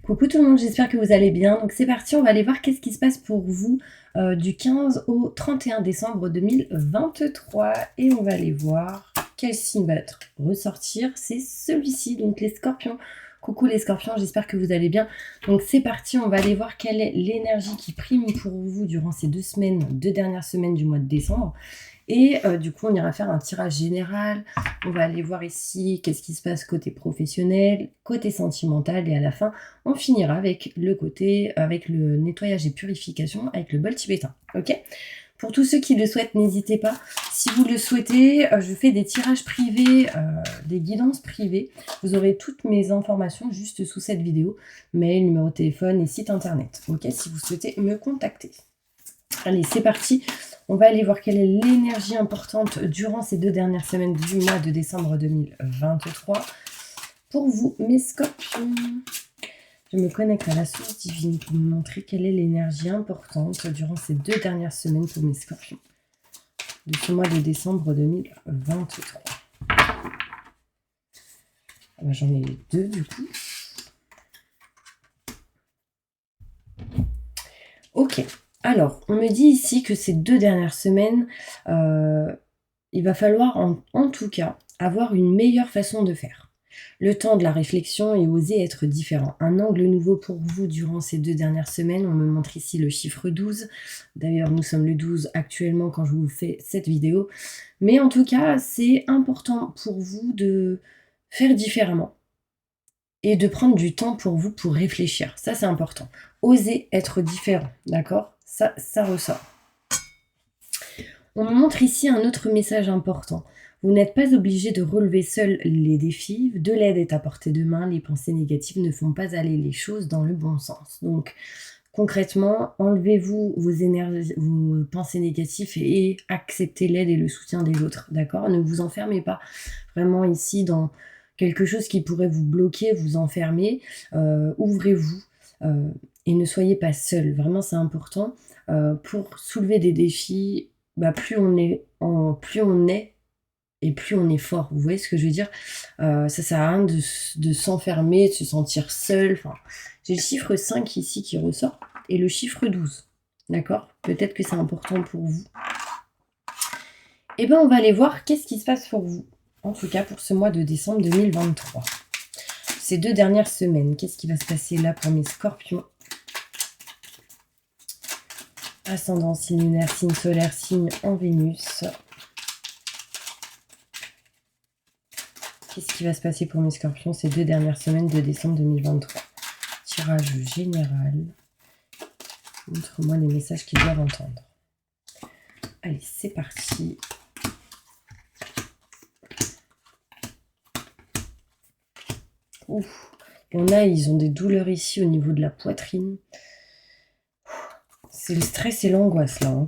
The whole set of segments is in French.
Coucou tout le monde, j'espère que vous allez bien. Donc c'est parti, on va aller voir qu'est-ce qui se passe pour vous du 15 au 31 décembre 2023. Et on va aller voir quel signe va être ressortir. C'est celui-ci, donc les scorpions. Coucou les scorpions, j'espère que vous allez bien. Donc c'est parti, on va aller voir quelle est l'énergie qui prime pour vous durant ces deux dernières semaines du mois de décembre. Et du coup, on ira faire un tirage général. On va aller voir ici qu'est-ce qui se passe côté professionnel, côté sentimental. Et à la fin, on finira avec le côté, avec le nettoyage et purification, avec le bol tibétain. Ok ? Pour tous ceux qui le souhaitent, n'hésitez pas. Si vous le souhaitez, je fais des tirages privés, des guidances privées. Vous aurez toutes mes informations juste sous cette vidéo. Mail, numéro de téléphone et site internet. Ok ? Si vous souhaitez me contacter. Allez, c'est parti. On va aller voir quelle est l'énergie importante durant ces deux dernières semaines du mois de décembre 2023. Pour vous, mes scorpions, je me connecte à la source divine pour me montrer quelle est l'énergie importante durant ces deux dernières semaines pour mes scorpions de ce mois de décembre 2023. J'en ai deux du coup. Ok. Alors, on me dit ici que ces deux dernières semaines, il va falloir en tout cas avoir une meilleure façon de faire. Le temps de la réflexion et oser être différent. Un angle nouveau pour vous durant ces deux dernières semaines. On me montre ici le chiffre 12. D'ailleurs, nous sommes le 12 actuellement quand je vous fais cette vidéo. Mais en tout cas, c'est important pour vous de faire différemment et de prendre du temps pour vous pour réfléchir. Ça, c'est important. Oser être différent, d'accord ? Ça ressort. On me montre ici un autre message important. Vous n'êtes pas obligé de relever seul les défis. De l'aide est à portée de main. Les pensées négatives ne font pas aller les choses dans le bon sens. Donc, concrètement, enlevez-vous vos pensées négatives et acceptez l'aide et le soutien des autres, d'accord ? Ne vous enfermez pas vraiment ici dans quelque chose qui pourrait vous bloquer, vous enfermer. Ouvrez-vous et ne soyez pas seul. Vraiment, c'est important. Pour soulever des défis, plus on est et plus on est fort. Vous voyez ce que je veux dire ? Ça sert à rien de s'enfermer, de se sentir seul. Enfin, j'ai le chiffre 5 ici qui ressort et le chiffre 12. D'accord ? Peut-être que c'est important pour vous. Eh bien, on va aller voir qu'est-ce qui se passe pour vous. En tout cas, pour ce mois de décembre 2023. Ces deux dernières semaines, qu'est-ce qui va se passer là pour mes scorpions ? Ascendant, signe lunaire, signe solaire, signe en Vénus. Qu'est-ce qui va se passer pour mes scorpions ces deux dernières semaines de décembre 2023 ? Tirage général. Montre-moi les messages qu'ils doivent entendre. Allez, c'est parti. Ouf. Il y en a, ils ont des douleurs ici au niveau de la poitrine. C'est le stress et l'angoisse là.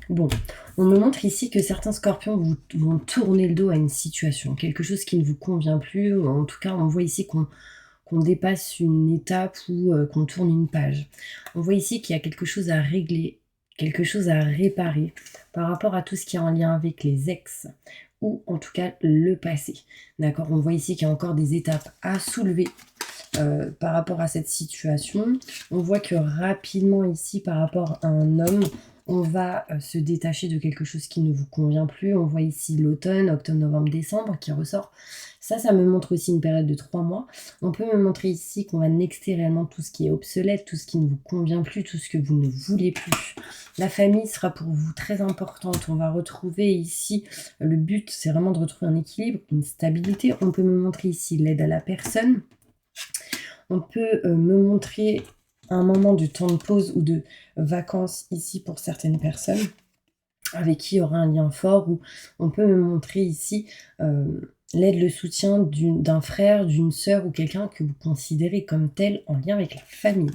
Bon, on me montre ici que certains scorpions vont tourner le dos à une situation, quelque chose qui ne vous convient plus. En tout cas, on voit ici qu'on dépasse une étape ou qu'on tourne une page. On voit ici qu'il y a quelque chose à régler, quelque chose à réparer par rapport à tout ce qui est en lien avec les ex ou en tout cas le passé. D'accord ? On voit ici qu'il y a encore des étapes à soulever par rapport à cette situation. On voit que rapidement ici, par rapport à un homme, on va se détacher de quelque chose qui ne vous convient plus. On voit ici l'automne, octobre, novembre, décembre qui ressort. Ça me montre aussi une période de 3 mois. On peut me montrer ici qu'on va nexter réellement tout ce qui est obsolète, tout ce qui ne vous convient plus, tout ce que vous ne voulez plus. La famille sera pour vous très importante. On va retrouver ici, le but c'est vraiment de retrouver un équilibre, une stabilité. On peut me montrer ici l'aide à la personne. On peut me montrer un moment de temps de pause ou de vacances ici pour certaines personnes avec qui il y aura un lien fort, ou on peut me montrer ici l'aide, le soutien d'un frère, d'une sœur ou quelqu'un que vous considérez comme tel en lien avec la famille.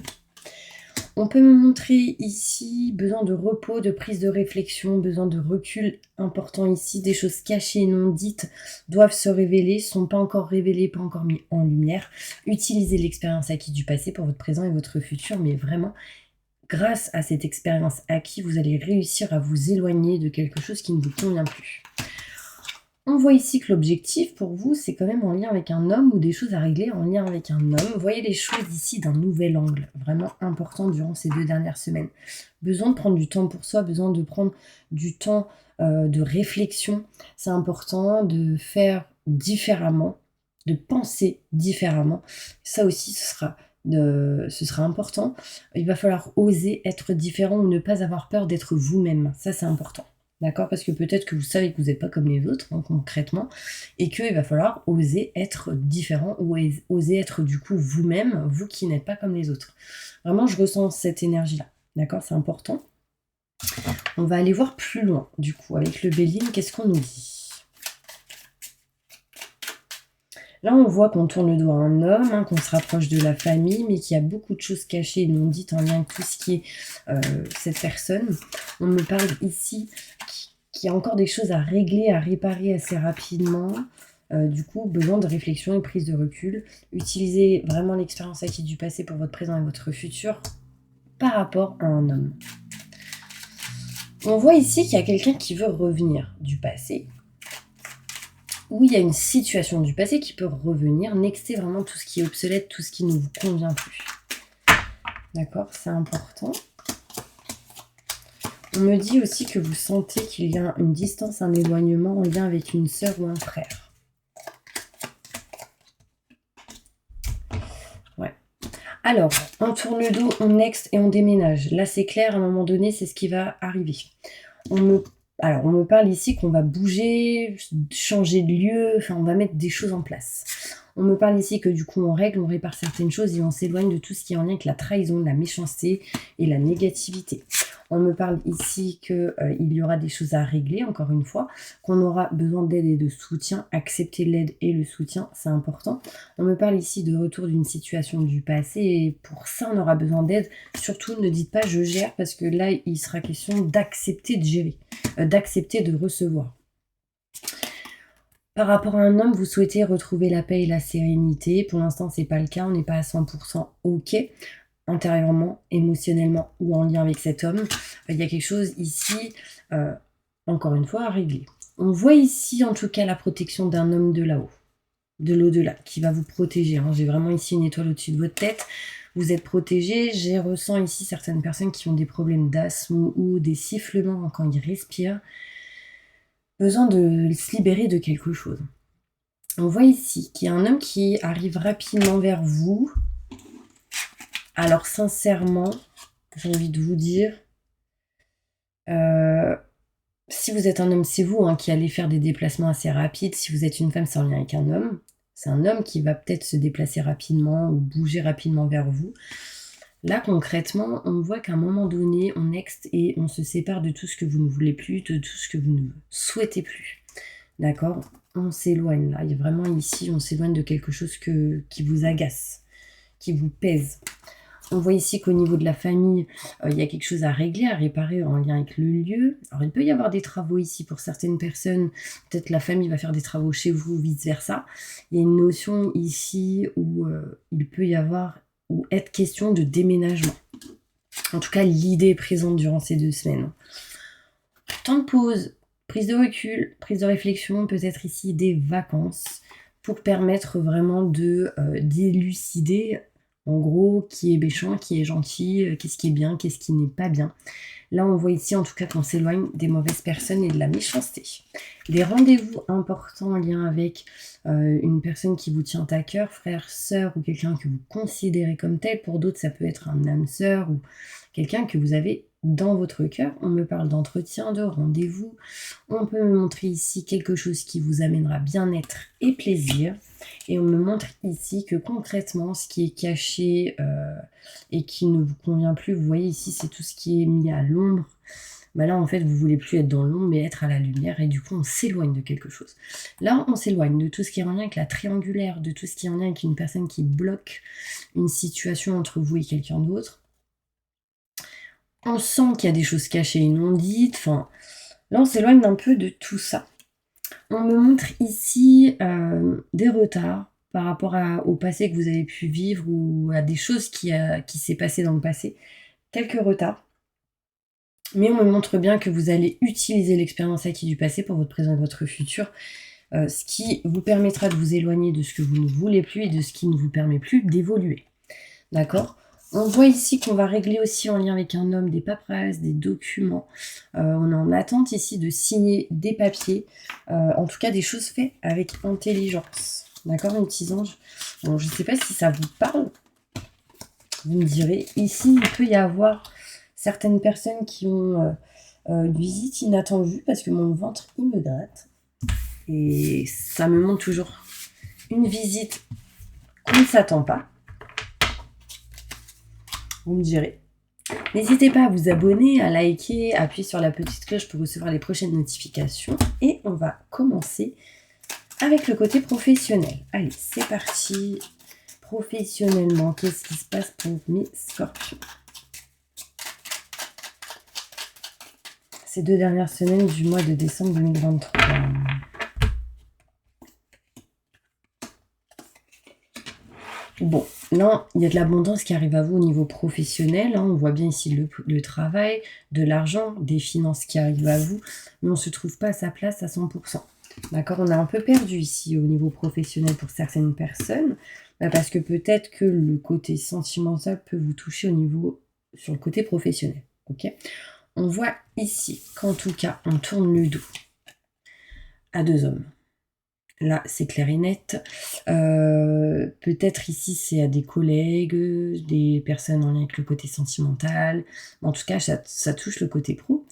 On peut me montrer ici besoin de repos, de prise de réflexion, besoin de recul important ici. Des choses cachées et non dites doivent se révéler, sont pas encore révélées, pas encore mis en lumière. Utilisez l'expérience acquise du passé pour votre présent et votre futur, mais vraiment, grâce à cette expérience acquise, vous allez réussir à vous éloigner de quelque chose qui ne vous convient plus. On voit ici que l'objectif pour vous, c'est quand même en lien avec un homme ou des choses à régler en lien avec un homme. Voyez les choses ici d'un nouvel angle, vraiment important durant ces 2 dernières semaines. Besoin de prendre du temps pour soi, besoin de prendre du temps de réflexion. C'est important de faire différemment, de penser différemment. Ça aussi, ce sera important. Il va falloir oser être différent ou ne pas avoir peur d'être vous-même. Ça, c'est important. D'accord? Parce que peut-être que vous savez que vous n'êtes pas comme les autres, hein, concrètement, et qu'il va falloir oser être différent ou oser être du coup vous-même, vous qui n'êtes pas comme les autres. Vraiment, je ressens cette énergie-là. D'accord? C'est important. On va aller voir plus loin, du coup, avec le Béline, qu'est-ce qu'on nous dit? Là, on voit qu'on tourne le dos à un homme, hein, qu'on se rapproche de la famille, mais qu'il y a beaucoup de choses cachées et non dites en lien avec tout ce qui est cette personne. On me parle ici qu'il y a encore des choses à régler, à réparer assez rapidement. Du coup, besoin de réflexion et prise de recul. Utilisez vraiment l'expérience acquise du passé pour votre présent et votre futur par rapport à un homme. On voit ici qu'il y a quelqu'un qui veut revenir du passé, ou il y a une situation du passé qui peut revenir, nexter vraiment tout ce qui est obsolète, tout ce qui ne vous convient plus. D'accord? C'est important. On me dit aussi que vous sentez qu'il y a une distance, un éloignement en lien avec une sœur ou un frère. Ouais. Alors, on tourne le dos, on next et on déménage. Là, c'est clair, à un moment donné, c'est ce qui va arriver. On me parle ici qu'on va bouger, changer de lieu, enfin, on va mettre des choses en place. On me parle ici que du coup, on règle, on répare certaines choses et on s'éloigne de tout ce qui est en lien avec la trahison, la méchanceté et la négativité. On me parle ici qu'il y aura des choses à régler, encore une fois, qu'on aura besoin d'aide et de soutien. Accepter l'aide et le soutien, c'est important. On me parle ici de retour d'une situation du passé et pour ça, on aura besoin d'aide. Surtout, ne dites pas « je gère » parce que là, il sera question d'accepter de gérer, d'accepter de recevoir. Par rapport à un homme, vous souhaitez retrouver la paix et la sérénité. Pour l'instant, ce n'est pas le cas, on n'est pas à 100% OK. Intérieurement, émotionnellement ou en lien avec cet homme. Il y a quelque chose ici, encore une fois, à régler. On voit ici, en tout cas, la protection d'un homme de là-haut, de l'au-delà, qui va vous protéger. Hein. J'ai vraiment ici une étoile au-dessus de votre tête. Vous êtes protégé. Je ressens ici certaines personnes qui ont des problèmes d'asthme ou des sifflements quand ils respirent. Besoin de se libérer de quelque chose. On voit ici qu'il y a un homme qui arrive rapidement vers vous. Alors sincèrement, j'ai envie de vous dire, si vous êtes un homme, c'est vous qui allez faire des déplacements assez rapides. Si vous êtes une femme, c'est en lien avec un homme. C'est un homme qui va peut-être se déplacer rapidement ou bouger rapidement vers vous. Là, concrètement, on voit qu'à un moment donné, on next et on se sépare de tout ce que vous ne voulez plus, de tout ce que vous ne souhaitez plus. D'accord? On s'éloigne là. Il y a vraiment ici, on s'éloigne de quelque chose qui vous agace, qui vous pèse. On voit ici qu'au niveau de la famille, il y a quelque chose à régler, à réparer en lien avec le lieu. Alors, il peut y avoir des travaux ici pour certaines personnes. Peut-être la famille va faire des travaux chez vous, vice-versa. Il y a une notion ici où il peut y avoir ou être question de déménagement. En tout cas, l'idée est présente durant ces 2 semaines. Temps de pause, prise de recul, prise de réflexion, peut-être ici des vacances pour permettre vraiment de d'élucider en gros qui est méchant, qui est gentil, qu'est-ce qui est bien, qu'est-ce qui n'est pas bien. Là, on voit ici en tout cas qu'on s'éloigne des mauvaises personnes et de la méchanceté. Des rendez-vous importants en lien avec une personne qui vous tient à cœur, frère, sœur ou quelqu'un que vous considérez comme tel. Pour d'autres, ça peut être un âme sœur ou quelqu'un que vous avez dans votre cœur. On me parle d'entretien, de rendez-vous. On peut me montrer ici quelque chose qui vous amènera bien-être et plaisir. Et on me montre ici que concrètement, ce qui est caché et qui ne vous convient plus, vous voyez ici, c'est tout ce qui est mis à l'ombre. Bah là, en fait, vous voulez plus être dans l'ombre, mais être à la lumière. Et du coup, on s'éloigne de quelque chose. Là, on s'éloigne de tout ce qui est en lien avec la triangulaire, de tout ce qui est en lien avec une personne qui bloque une situation entre vous et quelqu'un d'autre. On sent qu'il y a des choses cachées et non dites. Enfin, là, on s'éloigne un peu de tout ça. On me montre ici des retards par rapport au passé que vous avez pu vivre ou à des choses qui s'est passé dans le passé. Quelques retards. Mais on me montre bien que vous allez utiliser l'expérience acquise du passé pour votre présent et votre futur. ce qui vous permettra de vous éloigner de ce que vous ne voulez plus et de ce qui ne vous permet plus d'évoluer. D'accord? On voit ici qu'on va régler aussi en lien avec un homme des paperasses, des documents. On est en attente ici de signer des papiers, en tout cas des choses faites avec intelligence. D'accord, mes petits anges? Bon, je ne sais pas si ça vous parle, vous me direz. Ici, il peut y avoir certaines personnes qui ont une visite inattendue parce que mon ventre, il me gratte. Et ça me montre toujours une visite qu'on ne s'attend pas. Vous me direz. N'hésitez pas à vous abonner, à liker, à appuyer sur la petite cloche pour recevoir les prochaines notifications. Et on va commencer avec le côté professionnel. Allez, c'est parti. Professionnellement, qu'est-ce qui se passe pour mes scorpions? Ces 2 dernières semaines du mois de décembre 2023. Bon, là, il y a de l'abondance qui arrive à vous au niveau professionnel. On voit bien ici le travail, de l'argent, des finances qui arrivent à vous, mais on ne se trouve pas à sa place à 100%. D'accord? On est un peu perdu ici au niveau professionnel pour certaines personnes, parce que peut-être que le côté sentimental peut vous toucher sur le côté professionnel. Ok? On voit ici qu'en tout cas, on tourne le dos à 2 hommes. Là, c'est clair et net. Peut-être ici, c'est à des collègues, des personnes en lien avec le côté sentimental. En tout cas, ça touche le côté pro.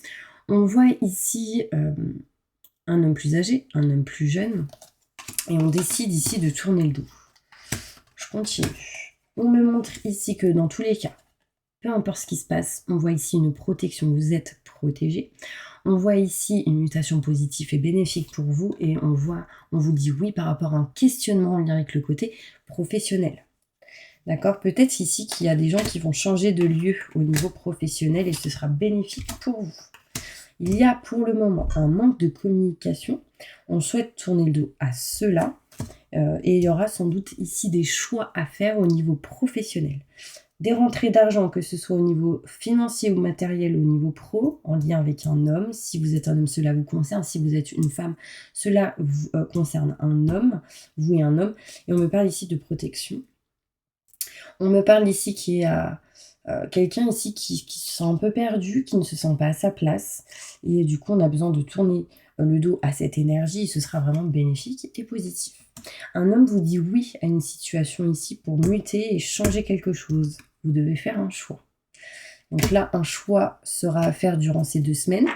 On voit ici un homme plus âgé, un homme plus jeune. Et on décide ici de tourner le dos. Je continue. On me montre ici que dans tous les cas, peu importe ce qui se passe, on voit ici une protection. Vous êtes protégé. On voit ici une mutation positive et bénéfique pour vous et on vous dit oui par rapport à un questionnement en lien avec le côté professionnel. D'accord? Peut-être ici qu'il y a des gens qui vont changer de lieu au niveau professionnel et ce sera bénéfique pour vous. Il y a pour le moment un manque de communication. On souhaite tourner le dos à cela et il y aura sans doute ici des choix à faire au niveau professionnel. Des rentrées d'argent, que ce soit au niveau financier ou matériel, au niveau pro, en lien avec un homme. Si vous êtes un homme, cela vous concerne. Si vous êtes une femme, cela vous concerne un homme, vous et un homme. Et on me parle ici de protection. On me parle ici qu'il y a quelqu'un ici qui se sent un peu perdu, qui ne se sent pas à sa place. Et du coup, on a besoin de tourner le dos à cette énergie et ce sera vraiment bénéfique et positif. Un homme vous dit oui à une situation ici pour muter et changer quelque chose. Vous devez faire un choix. Donc là, un choix sera à faire durant ces 2 semaines.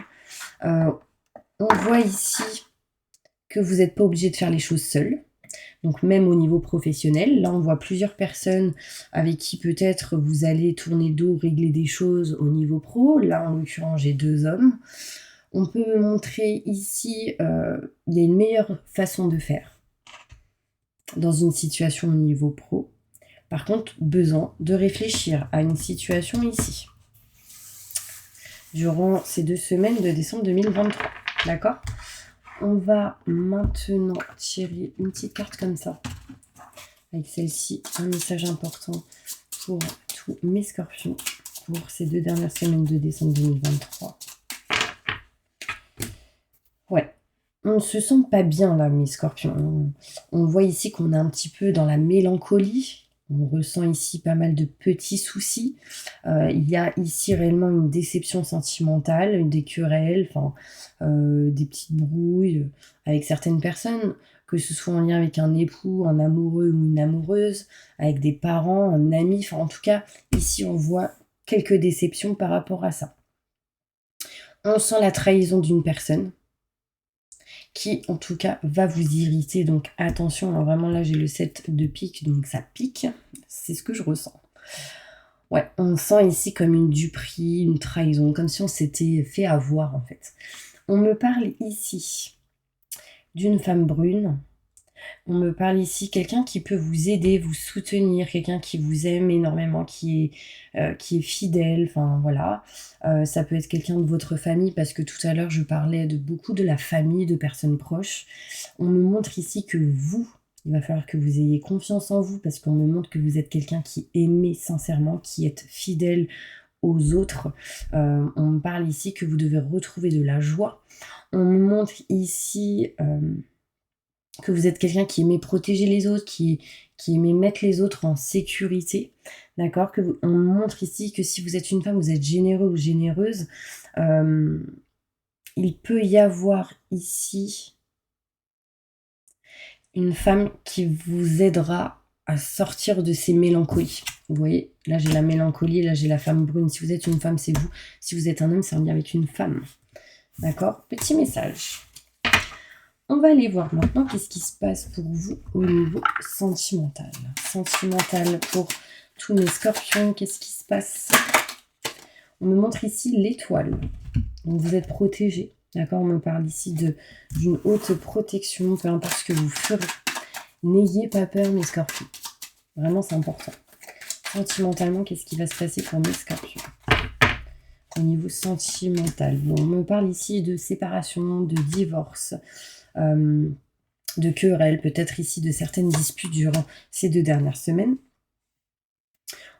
On voit ici que vous n'êtes pas obligé de faire les choses seul. Donc même au niveau professionnel, là on voit plusieurs personnes avec qui peut-être vous allez tourner le dos, régler des choses au niveau pro. Là en l'occurrence j'ai 2 hommes. On peut me montrer ici, il y a une meilleure façon de faire dans une situation au niveau pro. Par contre, besoin de réfléchir à une situation ici, durant ces 2 semaines de décembre 2023. D'accord? On va maintenant tirer une petite carte comme ça. Avec celle-ci, un message important pour tous mes scorpions pour ces 2 dernières semaines de décembre 2023. Ouais. On ne se sent pas bien là, mes scorpions. On voit ici qu'on est un petit peu dans la mélancolie. On ressent ici pas mal de petits soucis. Il y a ici réellement une déception sentimentale, des querelles, des petites brouilles avec certaines personnes, que ce soit en lien avec un époux, un amoureux ou une amoureuse, avec des parents, un ami. En tout cas, ici, on voit quelques déceptions par rapport à ça. On sent la trahison d'une personne qui en tout cas va vous irriter, donc attention, alors vraiment là j'ai le 7 de pique, donc ça pique, c'est ce que je ressens. Ouais, on sent ici comme une duperie, une trahison, comme si on s'était fait avoir en fait. On me parle ici d'une femme brune. On me parle ici quelqu'un qui peut vous aider, vous soutenir, quelqu'un qui vous aime énormément, qui est fidèle, enfin voilà. Ça peut être quelqu'un de votre famille parce que tout à l'heure je parlais de beaucoup de la famille, de personnes proches. On me montre ici que vous, il va falloir que vous ayez confiance en vous parce qu'on me montre que vous êtes quelqu'un qui aimez sincèrement, qui est fidèle aux autres. On me parle ici que vous devez retrouver de la joie. On me montre ici que vous êtes quelqu'un qui aimait protéger les autres, qui aimait mettre les autres en sécurité, d'accord? On montre ici que si vous êtes une femme, vous êtes généreux ou généreuse. Il peut y avoir ici une femme qui vous aidera à sortir de ces mélancolies. Vous voyez, là j'ai la mélancolie, là j'ai la femme brune. Si vous êtes une femme, c'est vous. Si vous êtes un homme, c'est en lien avec une femme. D'accord? Petit message. On va aller voir maintenant qu'est-ce qui se passe pour vous au niveau sentimental. Sentimental pour tous mes scorpions, qu'est-ce qui se passe? On me montre ici l'étoile. Donc vous êtes protégé. D'accord? On me parle ici d'une haute protection, peu importe ce que vous ferez. N'ayez pas peur, mes scorpions. Vraiment, c'est important. Sentimentalement, qu'est-ce qui va se passer pour mes scorpions? Au niveau sentimental. Bon, on me parle ici de séparation, de divorce, de querelles, peut-être ici de certaines disputes durant ces 2 dernières semaines.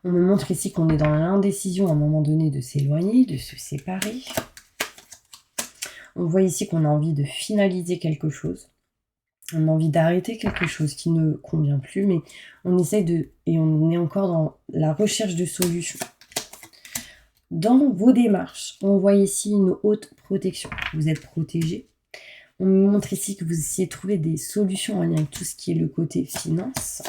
On me montre ici qu'on est dans l'indécision à un moment donné de s'éloigner, de se séparer. On voit ici qu'on a envie de finaliser quelque chose. On a envie d'arrêter quelque chose qui ne convient plus, mais on essaye et on est encore dans la recherche de solutions. Dans vos démarches, on voit ici une haute protection. Vous êtes protégé. On me montre ici que vous essayez de trouver des solutions en lien avec tout ce qui est le côté finance.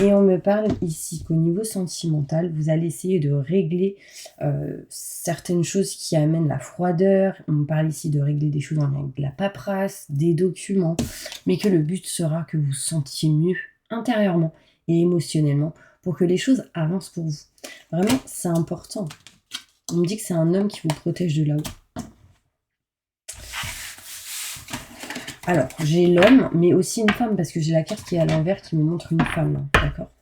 Et on me parle ici qu'au niveau sentimental, vous allez essayer de régler certaines choses qui amènent la froideur. On me parle ici de régler des choses en lien avec de la paperasse, des documents, mais que le but sera que vous sentiez mieux intérieurement et émotionnellement pour que les choses avancent pour vous. Vraiment, c'est important. On me dit que c'est un homme qui vous protège de là-haut. Alors, j'ai l'homme, mais aussi une femme, parce que j'ai la carte qui est à l'envers qui me montre une femme, d'accord?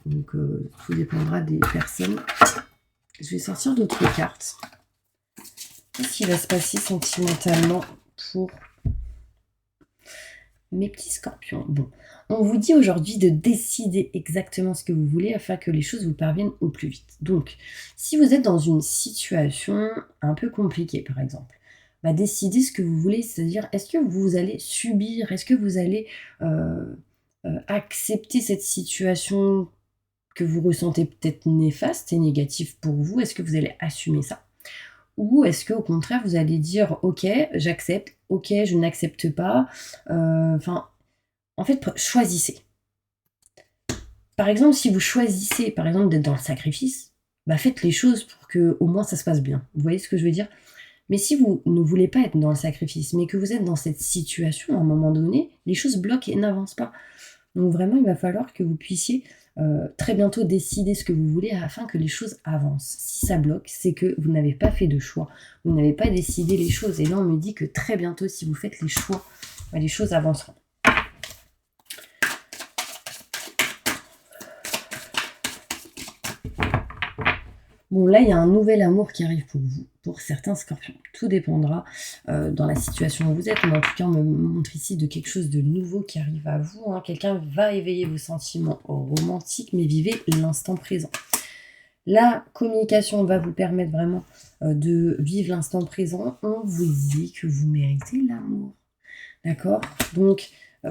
Donc, tout dépendra des personnes. Je vais sortir d'autres cartes. Qu'est-ce qui va se passer sentimentalement pour mes petits scorpions? Bon, on vous dit aujourd'hui de décider exactement ce que vous voulez afin que les choses vous parviennent au plus vite. Donc, si vous êtes dans une situation un peu compliquée, par exemple, décidez ce que vous voulez, c'est-à-dire est-ce que vous allez subir, est-ce que vous allez accepter cette situation que vous ressentez peut-être néfaste et négative pour vous, est-ce que vous allez assumer ça? Ou est-ce qu'au contraire, vous allez dire « Ok, j'accepte, ok, je n'accepte pas ». En fait, choisissez. Par exemple, si vous choisissez, par exemple, d'être dans le sacrifice, faites les choses pour que au moins ça se passe bien. Vous voyez ce que je veux dire? Mais si vous ne voulez pas être dans le sacrifice, mais que vous êtes dans cette situation, à un moment donné, les choses bloquent et n'avancent pas. Donc vraiment, il va falloir que vous puissiez très bientôt décider ce que vous voulez afin que les choses avancent. Si ça bloque, c'est que vous n'avez pas fait de choix, vous n'avez pas décidé les choses. Et là, on me dit que très bientôt, si vous faites les choix, les choses avanceront. Bon, là, il y a un nouvel amour qui arrive pour vous, pour certains scorpions. Tout dépendra dans la situation où vous êtes, mais en tout cas, on me montre ici de quelque chose de nouveau qui arrive à vous. Quelqu'un va éveiller vos sentiments romantiques, mais vivez l'instant présent. La communication va vous permettre vraiment de vivre l'instant présent. On vous dit que vous méritez l'amour. D'accord? Donc,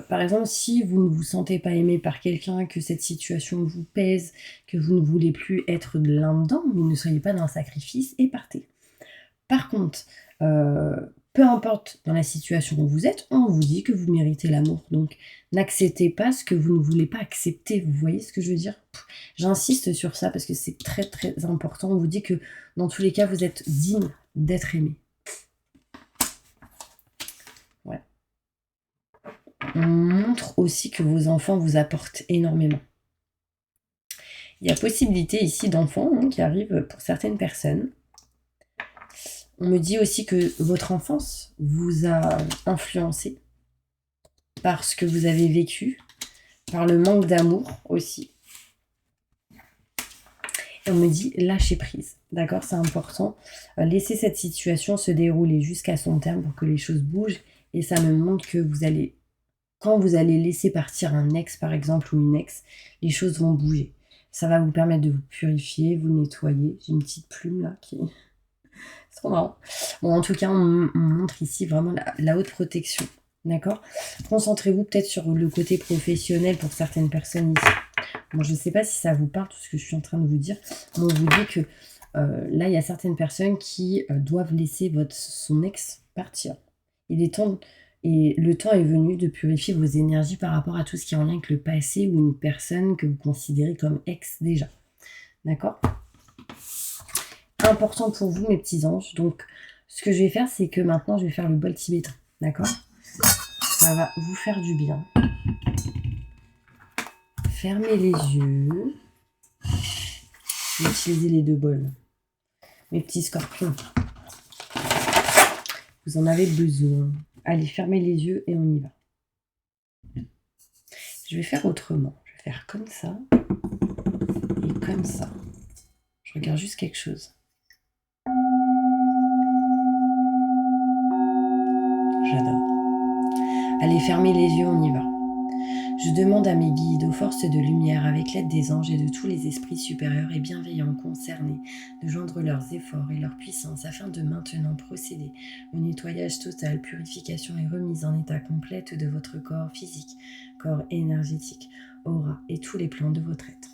par exemple, si vous ne vous sentez pas aimé par quelqu'un, que cette situation vous pèse, que vous ne voulez plus être là-dedans, mais ne soyez pas dans un sacrifice et partez. Par contre, peu importe dans la situation où vous êtes, on vous dit que vous méritez l'amour. Donc, n'acceptez pas ce que vous ne voulez pas accepter. Vous voyez ce que je veux dire? J'insiste sur ça parce que c'est très très important. On vous dit que dans tous les cas, vous êtes digne d'être aimé. Ouais. On montre aussi que vos enfants vous apportent énormément. Il y a possibilité ici d'enfants qui arrivent pour certaines personnes. On me dit aussi que votre enfance vous a influencé par ce que vous avez vécu, par le manque d'amour aussi. Et on me dit lâcher prise, d'accord, c'est important. Laissez cette situation se dérouler jusqu'à son terme pour que les choses bougent. Et ça me montre que quand vous allez laisser partir un ex par exemple ou une ex, les choses vont bouger. Ça va vous permettre de vous purifier, vous nettoyer. J'ai une petite plume là qui... Trop marrant. Bon, en tout cas, on montre ici vraiment la haute protection. D'accord? Concentrez-vous peut-être sur le côté professionnel pour certaines personnes ici. Bon, je ne sais pas si ça vous parle, tout ce que je suis en train de vous dire. Mais on vous dit que là, il y a certaines personnes qui doivent laisser son ex partir. Il est temps, et le temps est venu de purifier vos énergies par rapport à tout ce qui est en lien avec le passé ou une personne que vous considérez comme ex déjà. D'accord? Important pour vous, mes petits anges. Donc, ce que je vais faire, c'est que maintenant, je vais faire le bol tibétain. D'accord? Ça va vous faire du bien. Fermez les yeux. Je vais utiliser les 2 bols. Mes petits scorpions. Vous en avez besoin. Allez, fermez les yeux et on y va. Je vais faire autrement. Je vais faire comme ça et comme ça. Je regarde juste quelque chose. J'adore. Allez, fermez les yeux, on y va. Je demande à mes guides, aux forces de lumière, avec l'aide des anges et de tous les esprits supérieurs et bienveillants concernés, de joindre leurs efforts et leur puissance afin de maintenant procéder au nettoyage total, purification et remise en état complète de votre corps physique, corps énergétique, aura et tous les plans de votre être.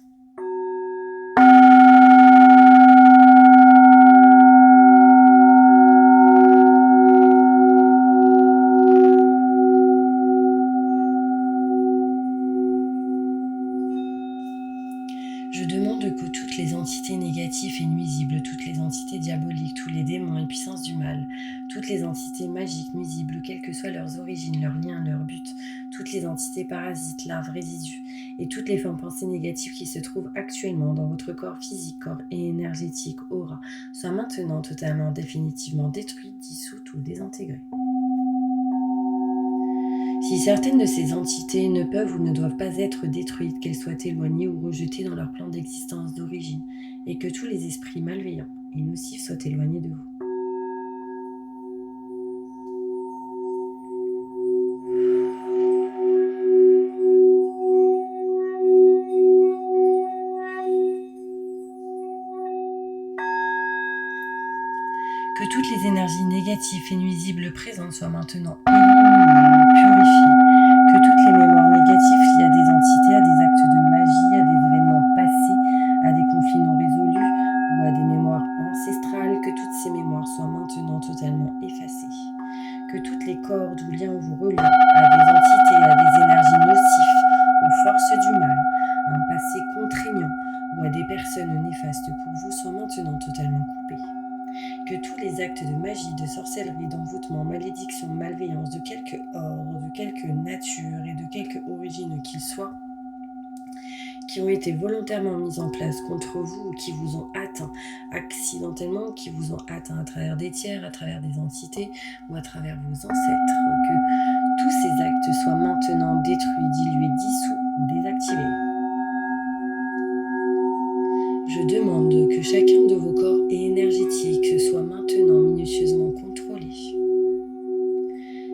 Je demande que toutes les entités négatives et nuisibles, toutes les entités diaboliques, tous les démons et puissances du mal, toutes les entités magiques, nuisibles, quelles que soient leurs origines, leurs liens, leurs buts, toutes les entités parasites, larves, résidus, et toutes les formes pensées négatives qui se trouvent actuellement dans votre corps physique, corps et énergétique, aura, soient maintenant totalement, définitivement détruites, dissoutes ou désintégrées. Si certaines de ces entités ne peuvent ou ne doivent pas être détruites, qu'elles soient éloignées ou rejetées dans leur plan d'existence d'origine, et que tous les esprits malveillants et nocifs soient éloignés de vous. Que toutes les énergies négatives et nuisibles présentes soient maintenant éliminées, purifiées. Que toutes les mémoires négatives liées à des entités, à des actes de magie, à des événements passés, à des conflits non résolus ou à des mémoires ancestrales, que toutes ces mémoires soient maintenant totalement effacées. Que toutes les cordes ou liens vous reliant à des entités, à des énergies nocives, aux forces du mal, à un passé contraignant ou à des personnes néfastes pour vous soient maintenant totalement coupés. Que tous les actes de magie, de sorcellerie, d'envoûtement, malédiction, malveillance, de quelque ordre, de quelque nature et de quelque origine qu'ils soient, qui ont été volontairement mis en place contre vous ou qui vous ont atteint accidentellement, qui vous ont atteint à travers des tiers, à travers des entités ou à travers vos ancêtres, que tous ces actes soient maintenant détruits, dilués, dissous ou désactivés. Je demande que chacun de vos corps énergétiques soit maintenant minutieusement contrôlé,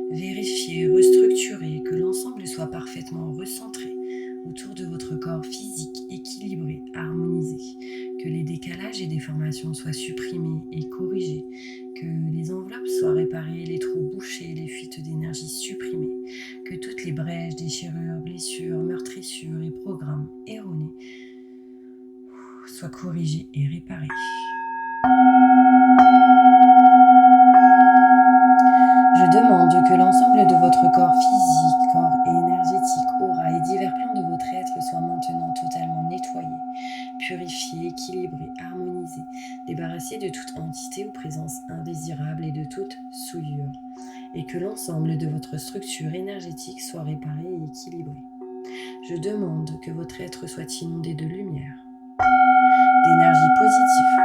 vérifié, restructuré, que l'ensemble soit parfaitement recentré autour de votre corps physique, équilibré, harmonisé, que les décalages et déformations soient supprimés et corrigés, que les enveloppes soient réparées, les trous bouchés, les fuites d'énergie supprimées, que toutes les brèches, déchirures, blessures, meurtrissures et programmes erronés soient corrigés et réparés. Je demande que l'ensemble de votre corps physique, corps énergétique, aura et divers plans de votre être soient maintenant totalement nettoyés, purifiés, équilibrés, harmonisés, débarrassés de toute entité ou présence indésirable et de toute souillure, et que l'ensemble de votre structure énergétique soit réparé et équilibré. Je demande que votre être soit inondé de lumière, d'énergie positive,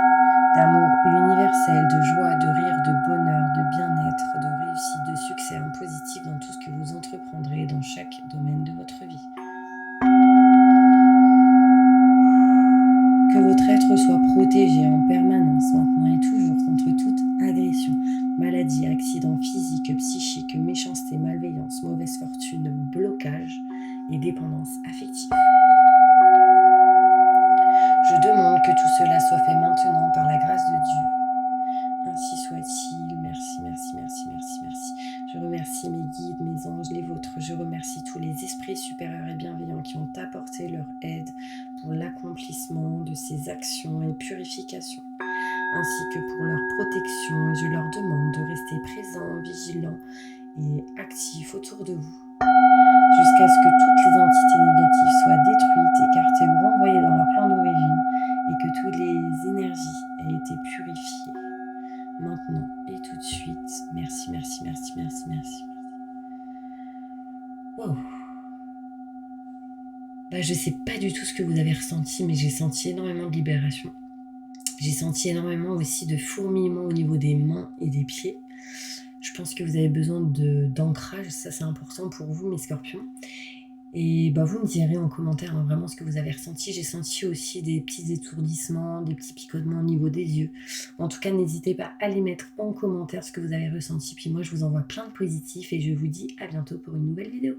d'amour universel, de joie, de rire, de bonheur, de bien-être, de réussite, de succès en positif dans tout ce que vous entreprendrez dans chaque domaine de votre vie. Que votre être soit protégé en permanence, maintenant et toujours, contre toute agression, maladie, accident physique, psychique, méchanceté, malveillance, mauvaise fortune, blocage et dépendance affective. Je demande que tout cela soit fait maintenant par la grâce de Dieu. Ainsi soit. soit-il. Merci, merci, merci, merci, merci. Je remercie mes guides, mes anges, les vôtres. Je remercie tous les esprits supérieurs et bienveillants qui ont apporté leur aide pour l'accomplissement de ces actions et purifications, ainsi que pour leur protection. Et je leur demande de rester présents, vigilants et actifs autour de vous, jusqu'à ce que toutes les entités négatives soient détruites, écartées ou renvoyées dans leur plan d'origine, et que toutes les énergies aient été purifiées. Maintenant et tout de suite. Merci, merci, merci, merci, merci. Wow. Je sais pas du tout ce que vous avez ressenti, mais j'ai senti énormément de libération. J'ai senti énormément aussi de fourmillement au niveau des mains et des pieds. Je pense que vous avez besoin d'ancrage, ça c'est important pour vous mes scorpions. Et vous me direz en commentaire vraiment ce que vous avez ressenti. J'ai senti aussi des petits étourdissements, des petits picotements au niveau des yeux. En tout cas, n'hésitez pas à les mettre en commentaire ce que vous avez ressenti. Puis moi, je vous envoie plein de positifs et je vous dis à bientôt pour une nouvelle vidéo.